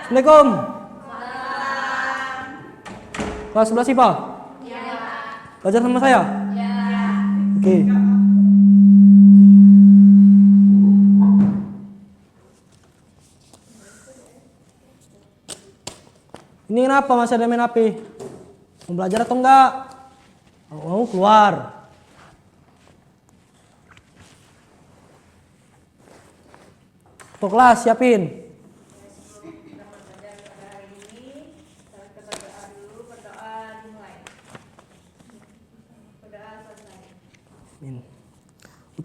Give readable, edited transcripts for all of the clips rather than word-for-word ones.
Assalamualaikum. Kelas 11 IPA? Ya. Belajar sama saya? Ya. Oke. Ini kenapa masih ada main HP? Mau belajar atau enggak? Mau keluar. Untuk kelas siapin.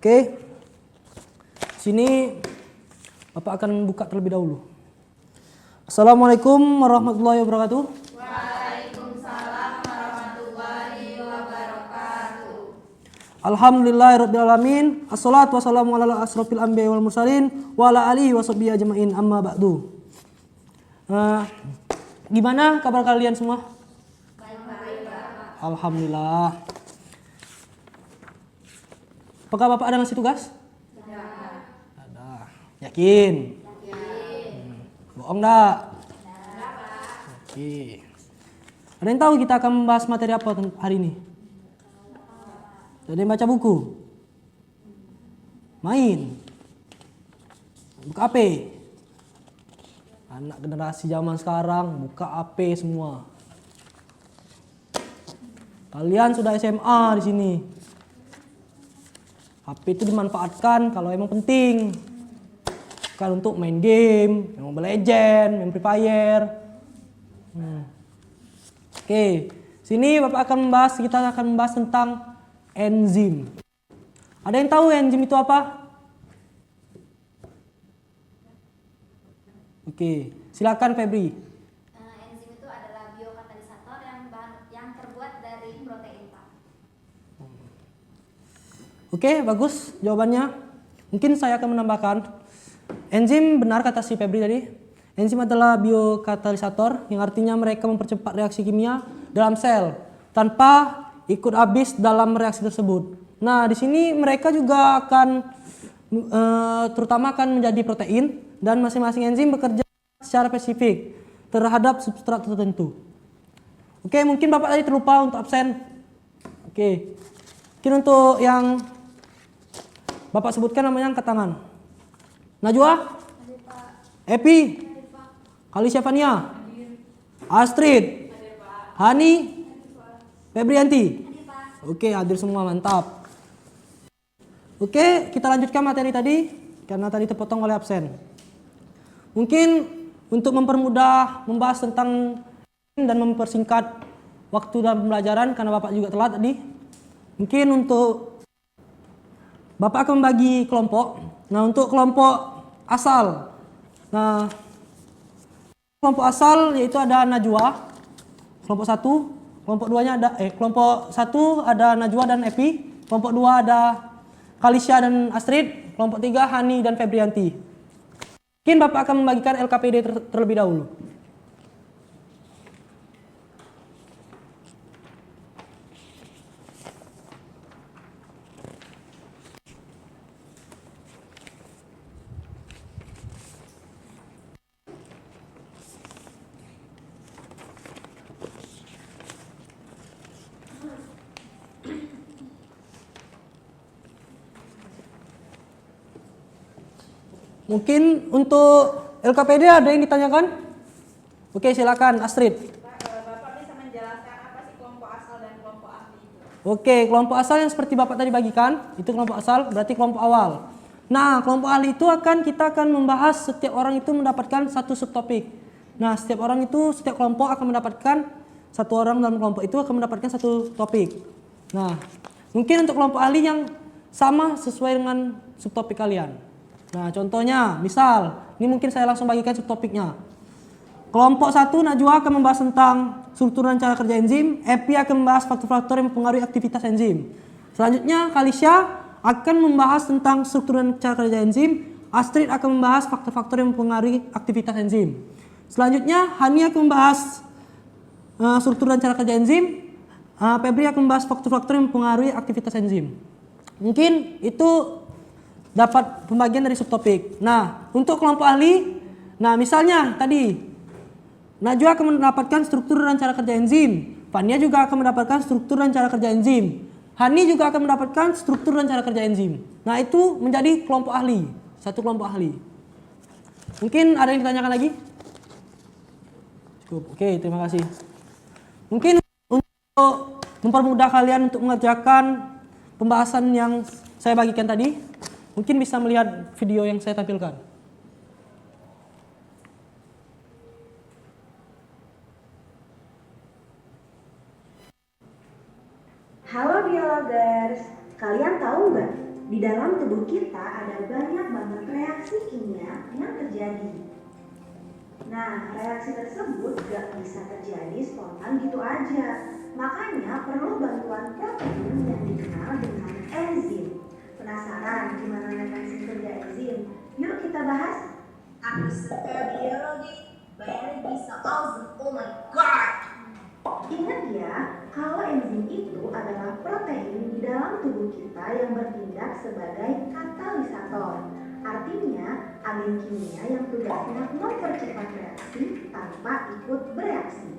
Oke. Sini Bapak akan buka terlebih dahulu. Assalamualaikum warahmatullahi wabarakatuh. Waalaikumsalam warahmatullahi wabarakatuh. Alhamdulillahirabbil alamin. Assalatu wassalamu ala asrofil anbiya'i wal mursalin wa ala alihi washabbihi ajmain amma ba'du. Gimana kabar kalian semua? Baik-baik, Pak. Alhamdulillah. Apakah Bapak ada ngasih tugas? Tidak. Ada. Yakin? Bohong enggak? Oke. Ada yang tahu kita akan membahas materi apa hari ini? Ada yang baca buku? Main? Buka HP? Anak generasi zaman sekarang buka HP semua. Kalian sudah SMA di sini. HP itu dimanfaatkan kalau emang penting. Bukan untuk main game, Mobile Legends, main Free Fire. Oke, sini Bapak kita akan membahas tentang enzim. Ada yang tahu enzim itu apa? Oke, silakan Febri. Enzim itu adalah biokatalisator yang terbuat dari protein, Pak. Oke, bagus jawabannya. Mungkin saya akan menambahkan. Enzim benar kata si Febri tadi. Enzim adalah biokatalisator yang artinya mereka mempercepat reaksi kimia dalam sel tanpa ikut habis dalam reaksi tersebut. Nah, di sini mereka juga akan terutama akan menjadi protein dan masing-masing enzim bekerja secara spesifik terhadap substrat tertentu. Oke, mungkin Bapak tadi terlupa untuk absen. Oke. Mungkin untuk yang Bapak sebutkan namanya angkat tangan. Najwa? Epi? Kali Syafania? Astrid? Hani? Febrianti? Oke, hadir semua, mantap. Oke, kita lanjutkan materi tadi karena tadi terpotong oleh absen. Mungkin untuk mempermudah membahas tentang dan mempersingkat waktu dalam pembelajaran karena Bapak juga telat tadi. Mungkin untuk Bapak akan membagi kelompok. Nah, untuk kelompok asal. Nah, kelompok asal yaitu ada Najwa. Kelompok 1, kelompok 2-nya ada kelompok 1 ada Najwa dan Epi. Kelompok 2 ada Kalisya dan Astrid. Kelompok 3 Hani dan Febrianti. Mungkin Bapak akan membagikan LKPD terlebih dahulu. Mungkin untuk LKPD ada yang ditanyakan? Oke, silakan Astrid. Bapak bisa menjelaskan apa sih kelompok asal dan kelompok ahli itu? Oke, kelompok asal yang seperti Bapak tadi bagikan, itu kelompok asal berarti kelompok awal. Nah, kelompok ahli itu kita akan membahas setiap orang itu mendapatkan satu subtopik. Nah, setiap kelompok akan mendapatkan satu orang dalam kelompok itu akan mendapatkan satu topik. Nah, mungkin untuk kelompok ahli yang sama sesuai dengan subtopik kalian. Nah, contohnya, misal, ini mungkin saya langsung bagikan subtopiknya. Kelompok 1 Najwa akan membahas tentang struktur dan cara kerja enzim, Epi akan membahas faktor-faktor yang mempengaruhi aktivitas enzim. Selanjutnya, Kalisya akan membahas tentang struktur dan cara kerja enzim, Astrid akan membahas faktor-faktor yang mempengaruhi aktivitas enzim. Selanjutnya, Hani akan membahas struktur dan cara kerja enzim, Febri akan membahas faktor-faktor yang mempengaruhi aktivitas enzim. Mungkin itu dapat pembagian dari subtopik. Nah, untuk kelompok ahli, nah misalnya tadi Najwa akan mendapatkan struktur dan cara kerja enzim. Fania juga akan mendapatkan struktur dan cara kerja enzim. Hani juga akan mendapatkan struktur dan cara kerja enzim. Nah, itu menjadi kelompok ahli. Satu kelompok ahli. Mungkin ada yang ditanyakan lagi? Cukup. Oke, terima kasih. Mungkin untuk mempermudah kalian untuk mengerjakan pembahasan yang saya bagikan tadi, mungkin bisa melihat video yang saya tampilkan. Halo biologers, kalian tahu nggak? Di dalam tubuh kita ada banyak banget reaksi kimia yang terjadi. Nah, reaksi tersebut gak bisa terjadi spontan gitu aja. Makanya perlu bantuan protein yang dikenal dengan enzim. Penasaran gimana mekanisme kerja enzim? Yuk kita bahas. Aku suka biologi bisa awesome, oh my god. Ingat ya, kalau enzim itu adalah protein di dalam tubuh kita yang bertindak sebagai katalisator. Artinya, agen kimia yang tugasnya mempercepat reaksi tanpa ikut bereaksi.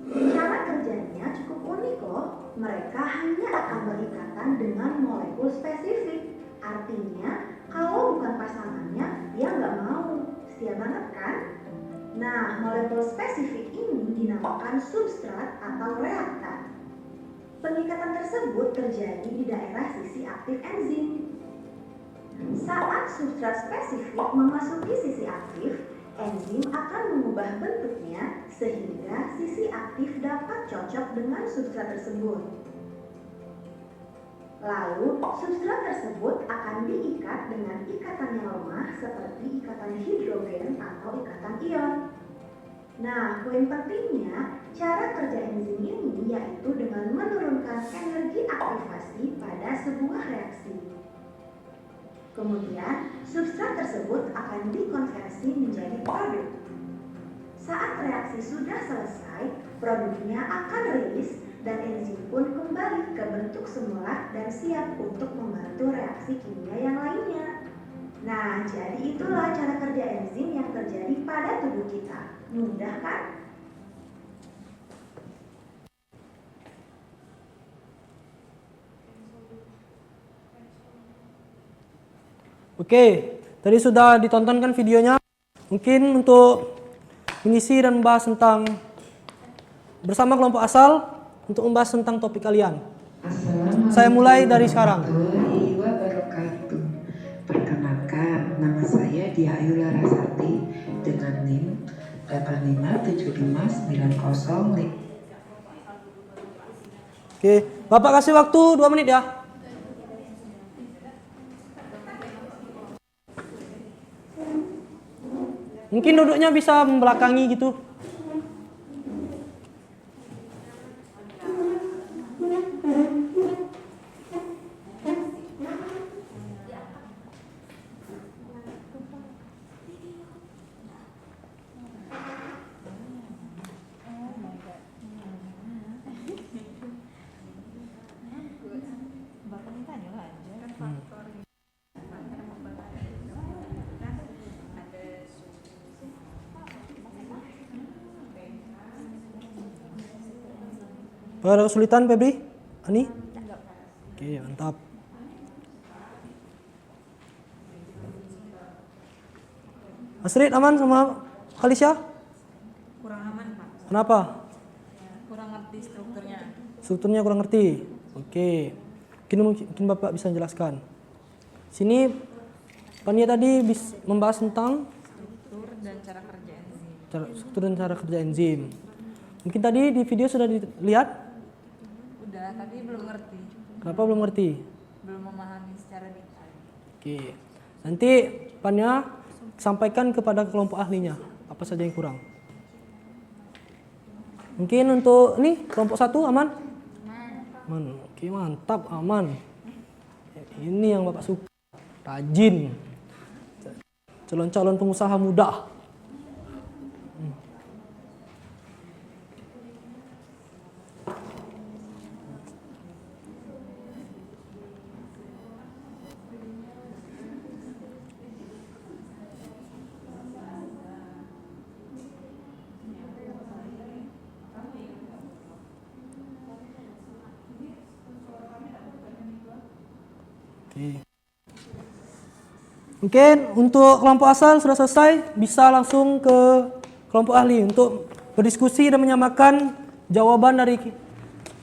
Cara kerjanya cukup unik loh. Mereka hanya akan berikatan dengan molekul spesifik. Artinya, kalau bukan pasangannya, dia nggak mau. Setia banget kan? Nah, molekul spesifik ini dinamakan substrat atau reaktan. Pengikatan tersebut terjadi di daerah sisi aktif enzim. Saat substrat spesifik memasuki sisi aktif, enzim akan mengubah bentuknya sehingga sisi aktif dapat cocok dengan substrat tersebut. Lalu, substrat tersebut akan diikat dengan ikatan yang lemah seperti ikatan hidrogen atau ikatan ion. Nah, poin pentingnya, cara kerja enzim ini yaitu dengan menurunkan energi aktivasi pada sebuah reaksi. Kemudian, substrat tersebut akan dikonversi menjadi produk. Saat reaksi sudah selesai, produknya akan rilis dan enzim pun kembali ke bentuk semula dan siap untuk membantu reaksi kimia yang lainnya. Nah, jadi itulah cara kerja enzim yang terjadi pada tubuh kita. Mudah kan? Oke, tadi sudah ditontonkan videonya. Mungkin untuk mengisi dan membahas tentang bersama kelompok asal untuk membahas tentang topik kalian. Saya mulai dari sekarang. Warahmatullahi wabarakatuh. Perkenalkan, nama saya Diayu Larasati dengan NIM 8575905. Oke, Bapak kasih waktu 2 menit ya. Mungkin duduknya bisa membelakangi gitu. Ada kesulitan Febri? Ani? Oke, mantap. Asrid aman sama Khalisya? Kurang aman, Pak. Kenapa? Kurang ngerti strukturnya. Strukturnya kurang ngerti. Oke. Mungkin Bapak bisa jelaskan. Sini Pania tadi membahas tentang Struktur dan cara kerja enzim. struktur dan cara kerja enzim. Mungkin tadi di video sudah dilihat? Udah, tapi belum ngerti. Kenapa belum ngerti? Belum memahami secara detail. Oke. Nanti Pania sampaikan kepada kelompok ahlinya apa saja yang kurang. Mungkin untuk ini kelompok 1 aman? Aman. Oke, mantap, aman. Ini yang Bapak suka. Rajin. Calon-calon pengusaha muda. Oke. Mungkin untuk kelompok asal sudah selesai, bisa langsung ke kelompok ahli untuk berdiskusi dan menyamakan jawaban dari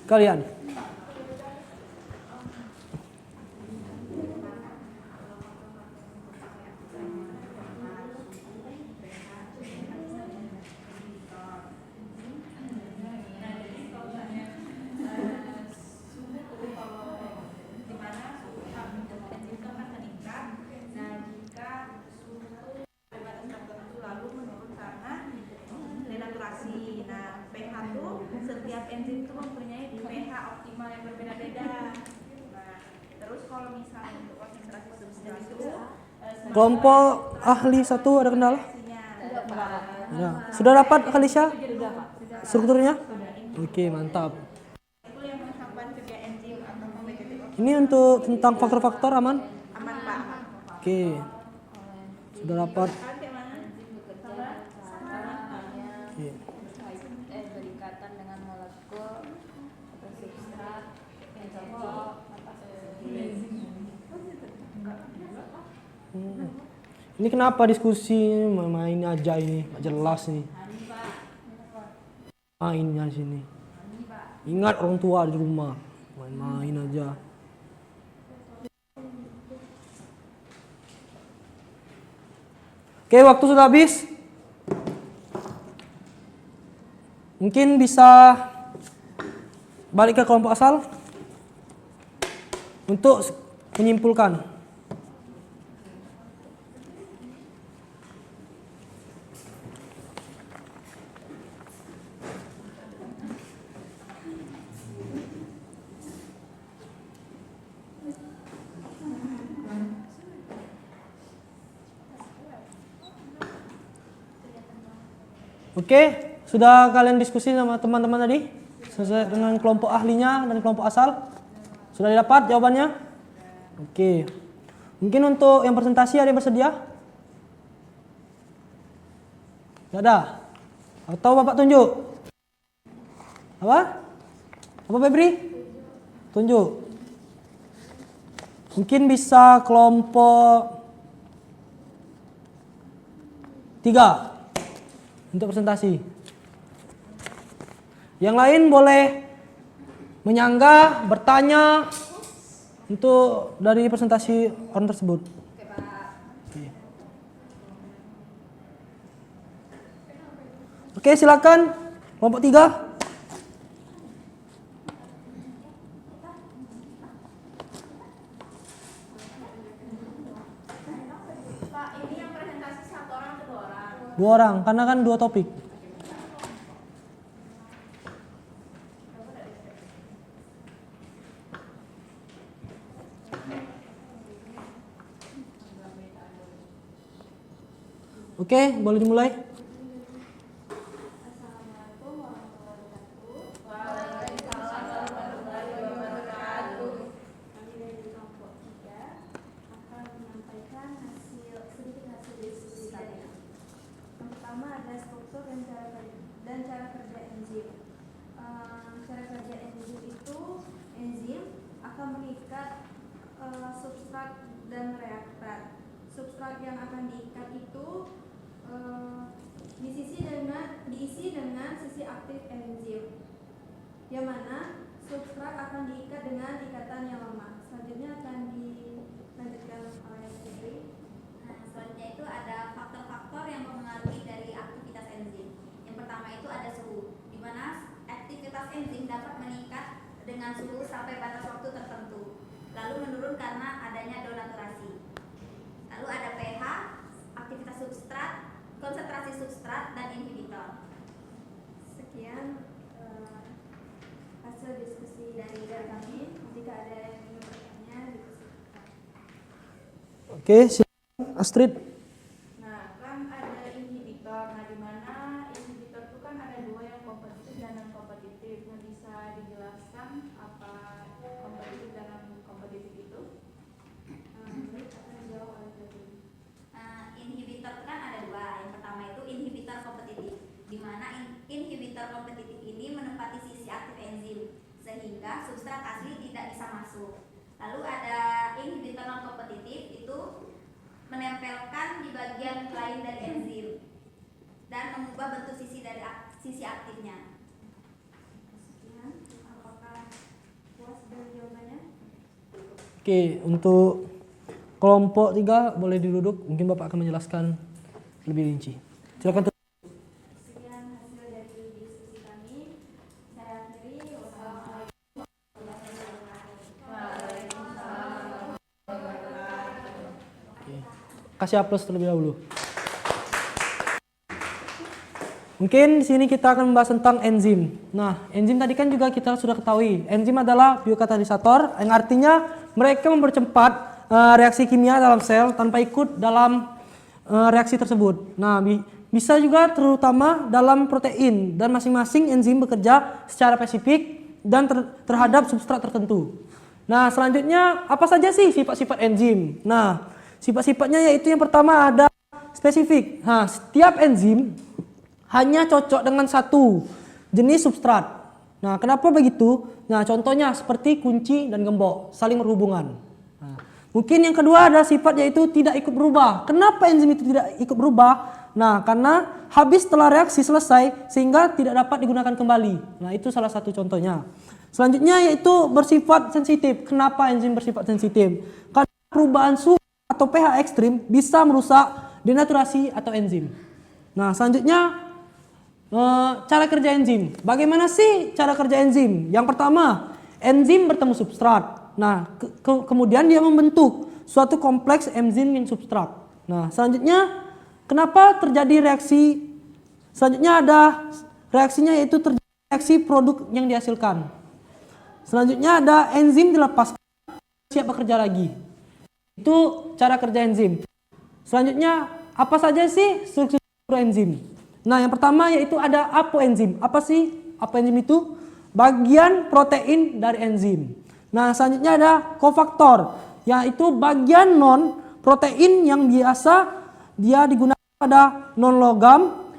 kalian. Setiap enzim itu mempunyai pH optimal yang berbeda-beda. Nah, terus kalau misalnya untuk konsentrasi substrat itu Kelompok ahli 1 ada kendala? Ya. Sudah dapat Khalisya? Strukturnya? Oke, mantap. itu yang menghambat kerja enzim atau kompetitif. Ini untuk tentang faktor-faktor aman? Aman Pak. Oke. Sudah dapat. Kalian kayak mana? Oke. Berikatan dengan molekul atau substrat yang cocok Ini kenapa diskusi main aja ini? Nggak jelas nih. Mainnya sini. Ingat orang tua di rumah. Main-main aja. Oke, waktu sudah habis. Mungkin bisa balik ke kelompok asal untuk menyimpulkan. Oke, sudah kalian diskusi sama teman-teman tadi sesuai dengan kelompok ahlinya dan kelompok asal? Sudah didapat jawabannya? Oke. Mungkin untuk yang presentasi ada yang bersedia? Tidak ada? Atau Bapak tunjuk? Apa? Apa Febri? Tunjuk. Mungkin bisa kelompok 3 untuk presentasi. Yang lain boleh menyanggah, bertanya untuk dari presentasi orang tersebut. Oke, silakan kelompok 3. Pak, ini yang presentasi 1 orang atau 2 orang? 2 orang, karena kan 2 topik. Oke, boleh dimulai. Pertama ada struktur dan cara kerja enzim. Cara kerja enzim itu enzim akan mengikat substrat dan reaktan. Substrat yang akan diikat itu diisi dengan sisi aktif enzim, yang mana substrat akan diikat dengan ikatan yang lemah. Selanjutnya akan dilanjutkan oleh Febri. Nah, selanjutnya itu ada faktor-faktor yang mempengaruhi dari aktivitas enzim. Yang pertama itu ada suhu, di mana aktivitas enzim dapat meningkat dengan suhu sampai batas waktu tertentu, lalu menurun karena adanya denaturasi. Lalu ada pH, aktivitas substrat, konsentrasi substrat, dan inhibitor. Sekian hasil diskusi dari kami. Jika ada yang ingin bertanya, diskusikan. Oke, silakan Astrid. Nah, kan ada inhibitor. Nah, di mana inhibitor itu kan ada 2 yang kompetitif dan non kompetitif. Nah, bisa dijelaskan apa kompetitif dan non kompetitif itu? Akan dijawab oleh Febri. Inhibitor itu kan ada 2. Yang pertama itu inhibitor kompetitif, di mana inhibitor kompetitif ini menempati sisi aktif enzim sehingga substrat asli tidak bisa masuk. Lalu ada inhibitor non kompetitif, itu menempelkan di bagian lain dari enzim dan mengubah bentuk sisi dari sisi aktifnya. Sekian, apakah puas dengan jawabannya? Oke, untuk kelompok 3 boleh diduduk. Mungkin Bapak akan menjelaskan lebih rinci. Silakan. Sekian hasil dari diskusi kami. Saya akhiri. Wassalamualaikum warahmatullahi wabarakatuh. Kasih aplaus terlebih dahulu. Mungkin di sini kita akan membahas tentang enzim. Nah, enzim tadi kan juga kita sudah ketahui. Enzim adalah biokatalisator, yang artinya mereka mempercepat reaksi kimia dalam sel tanpa ikut dalam reaksi tersebut. Nah, bisa juga terutama dalam protein, dan masing-masing enzim bekerja secara spesifik dan terhadap substrat tertentu. Nah, selanjutnya apa saja sih sifat-sifat enzim? Nah, sifat-sifatnya yaitu yang pertama ada spesifik. Nah, setiap enzim hanya cocok dengan satu jenis substrat. Nah, kenapa begitu? Nah, contohnya seperti kunci dan gembok, saling berhubungan. Nah, mungkin yang kedua ada sifat yaitu tidak ikut berubah. Kenapa enzim itu tidak ikut berubah? Nah, karena habis setelah reaksi selesai sehingga tidak dapat digunakan kembali. Nah, itu salah satu contohnya. Selanjutnya yaitu bersifat sensitif. Kenapa enzim bersifat sensitif? Karena perubahan suhu atau pH ekstrim bisa merusak denaturasi atau enzim. Nah, selanjutnya cara kerja enzim. Bagaimana sih cara kerja enzim? Yang pertama, enzim bertemu substrat. Nah, kemudian dia membentuk suatu kompleks enzim yang substrat. Nah, selanjutnya kenapa terjadi reaksi? Selanjutnya ada reaksinya yaitu terjadi reaksi produk yang dihasilkan. Selanjutnya ada enzim dilepaskan, siap bekerja lagi. Itu cara kerja enzim. Selanjutnya apa saja sih struktur enzim? Nah, yang pertama yaitu ada apoenzim. Apa sih apoenzim itu? Bagian protein dari enzim. Nah, selanjutnya ada kofaktor, yaitu bagian non protein yang biasa dia digunakan pada non logam,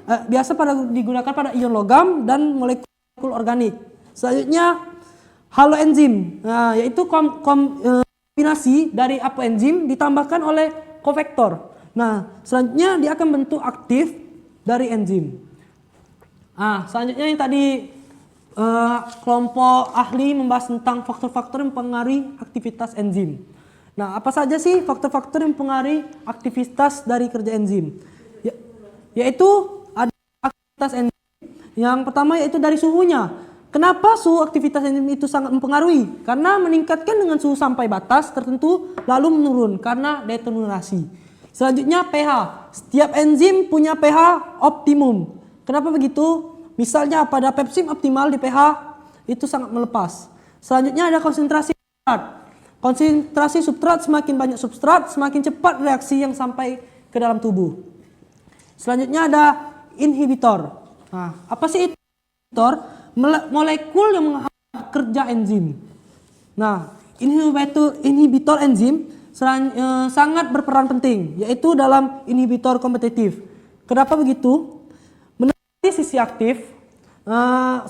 digunakan pada ion logam dan molekul organik. Selanjutnya haloenzim, nah, yaitu kombinasi dari apoenzim ditambahkan oleh kofaktor. Nah, selanjutnya dia akan bentuk aktif dari enzim. Selanjutnya yang tadi kelompok ahli membahas tentang faktor-faktor yang mempengaruhi aktivitas enzim. Nah, apa saja sih faktor-faktor yang mempengaruhi aktivitas dari kerja enzim? Yaitu ada aktivitas enzim. Yang pertama yaitu dari suhunya. Kenapa suhu aktivitas enzim itu sangat mempengaruhi? Karena meningkatkan dengan suhu sampai batas tertentu lalu menurun karena denaturasi. Selanjutnya pH. Setiap enzim punya pH optimum. Kenapa begitu? Misalnya pada pepsim optimal di pH itu sangat melepas. Selanjutnya ada konsentrasi substrat. Konsentrasi substrat, semakin banyak substrat, semakin cepat reaksi yang sampai ke dalam tubuh. Selanjutnya ada inhibitor. Nah, apa sih inhibitor? Molekul yang menghambat kerja enzim. Nah, inhibitor enzim sangat berperan penting, yaitu dalam inhibitor kompetitif. Kenapa begitu? Menekan sisi aktif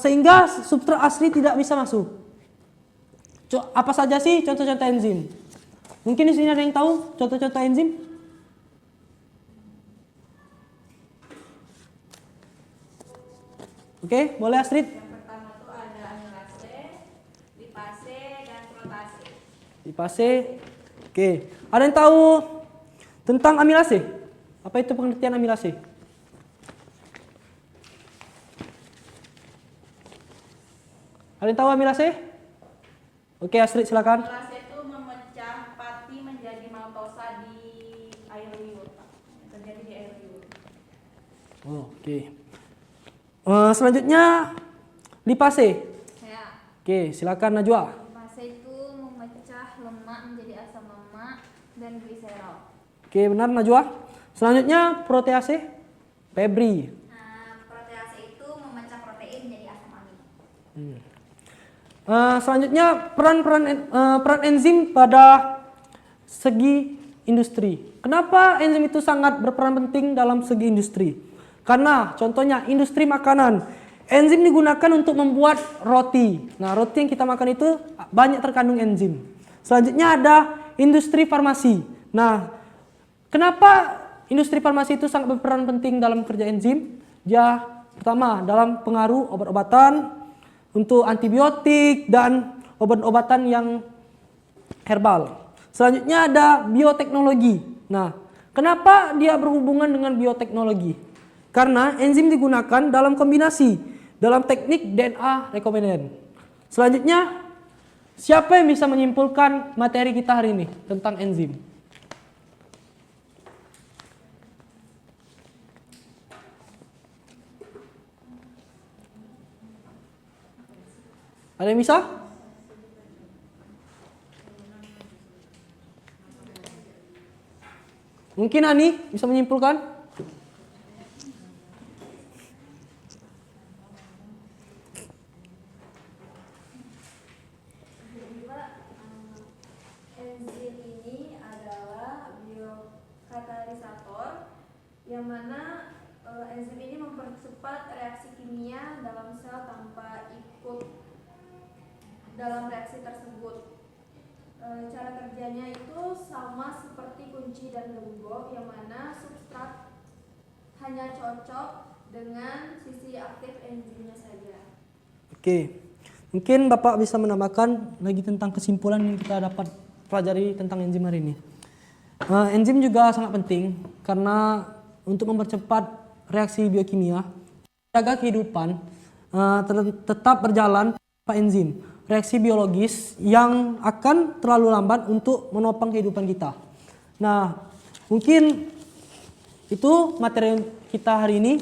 sehingga substrat asli tidak bisa masuk. Apa saja sih contoh-contoh enzim? Mungkin di sini ada yang tahu contoh-contoh enzim? Oke, boleh Astrid? Yang pertama tuh ada amilase, lipase, dan protase. Lipase. Oke, ada yang tahu tentang amilase? Apa itu pengertian amilase? Ada yang tahu amilase? Oke, Astrid silakan. Amilase itu memecah pati menjadi maltosa di air liur, Pak. Terjadi di air liur. Oke. Selanjutnya lipase. Ya, Oke, silakan Najwa. lipase itu memecah lemak menjadi asam lemak dan gliserol. Oke, benar Najwa. Selanjutnya protease. Febri. Nah, protease itu memecah protein menjadi asam amin. Selanjutnya peran enzim pada segi industri. Kenapa enzim itu sangat berperan penting dalam segi industri? Karena contohnya industri makanan, enzim digunakan untuk membuat roti. Nah, roti yang kita makan itu banyak terkandung enzim. Selanjutnya ada industri farmasi. Nah, kenapa industri farmasi itu sangat berperan penting dalam kerja enzim? Dia pertama dalam pengaruh obat-obatan untuk antibiotik dan obat-obatan yang herbal. Selanjutnya ada bioteknologi. Nah, kenapa dia berhubungan dengan bioteknologi? Karena enzim digunakan dalam kombinasi dalam teknik DNA recombinant. Selanjutnya, siapa yang bisa menyimpulkan materi kita hari ini tentang enzim? Ada yang bisa? Mungkin Ani bisa menyimpulkan? Enzim ini adalah biokatalisator yang mana enzim ini mempercepat reaksi kimia dalam sel tanpa ikut dalam reaksi tersebut. Cara kerjanya itu sama seperti kunci dan gembok yang mana substrat hanya cocok dengan sisi aktif enzimnya saja. Oke, mungkin Bapak bisa menambahkan lagi tentang kesimpulan yang kita dapat pelajari tentang enzim hari ini. Enzim juga sangat penting karena untuk mempercepat reaksi biokimia, menjaga kehidupan tetap berjalan tanpa enzim. Reaksi biologis yang akan terlalu lambat untuk menopang kehidupan kita. Nah, mungkin itu materi kita hari ini.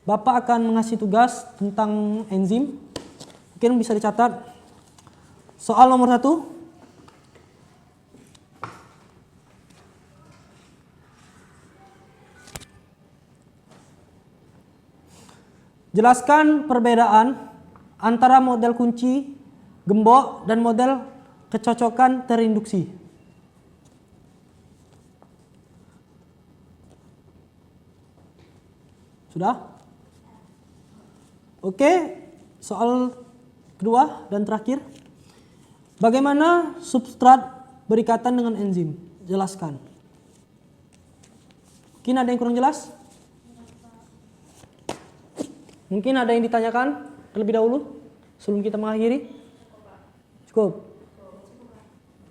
Bapak akan mengasih tugas tentang enzim. Mungkin bisa dicatat. Soal nomor 1. Jelaskan perbedaan antara model kunci, gembok, dan model kecocokan terinduksi. Sudah? Oke, soal kedua dan terakhir. Bagaimana substrat berikatan dengan enzim? Jelaskan. Mungkin ada yang kurang jelas? Mungkin ada yang ditanyakan terlebih dahulu sebelum kita mengakhiri? Cukup?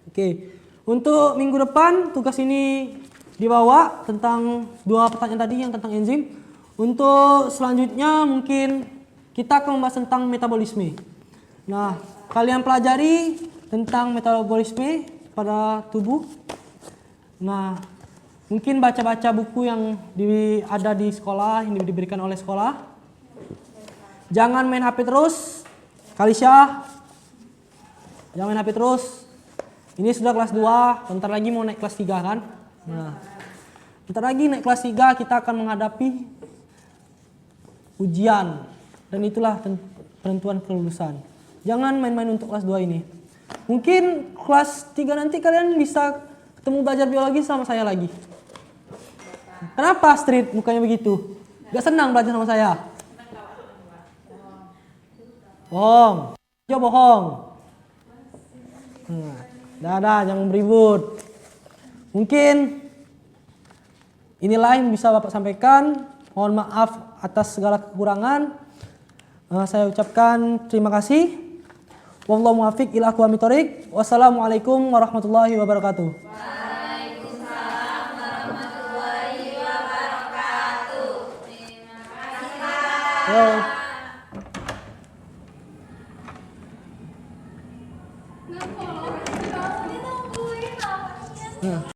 Oke. Untuk minggu depan tugas ini dibawa tentang 2 pertanyaan tadi yang tentang enzim. Untuk selanjutnya mungkin kita akan membahas tentang metabolisme. Nah, kalian pelajari tentang metabolisme pada tubuh. Nah, mungkin baca-baca buku yang ada di sekolah, yang diberikan oleh sekolah. Jangan main HP terus. Kalisya, jangan main HP terus. Ini sudah kelas 2, bentar lagi mau naik kelas 3 kan? Nah, bentar lagi naik kelas 3 kita akan menghadapi ujian. Dan itulah penentuan kelulusan. Jangan main-main untuk kelas 2 ini. Mungkin kelas 3 nanti kalian bisa ketemu belajar biologi sama saya lagi. Kenapa Astrid mukanya begitu? Gak senang belajar sama saya? Bohong. Jawab bohong. Dah, jangan beribut. Mungkin inilah yang bisa Bapak sampaikan. Mohon maaf atas segala kekurangan. Saya ucapkan terima kasih. Wallahu muwaffiq ila aqwamit thoriq. Wassalamualaikum warahmatullahi wabarakatuh. Waalaikumsalam warahmatullahi wabarakatuh. Terima kasih, Pak. Yo.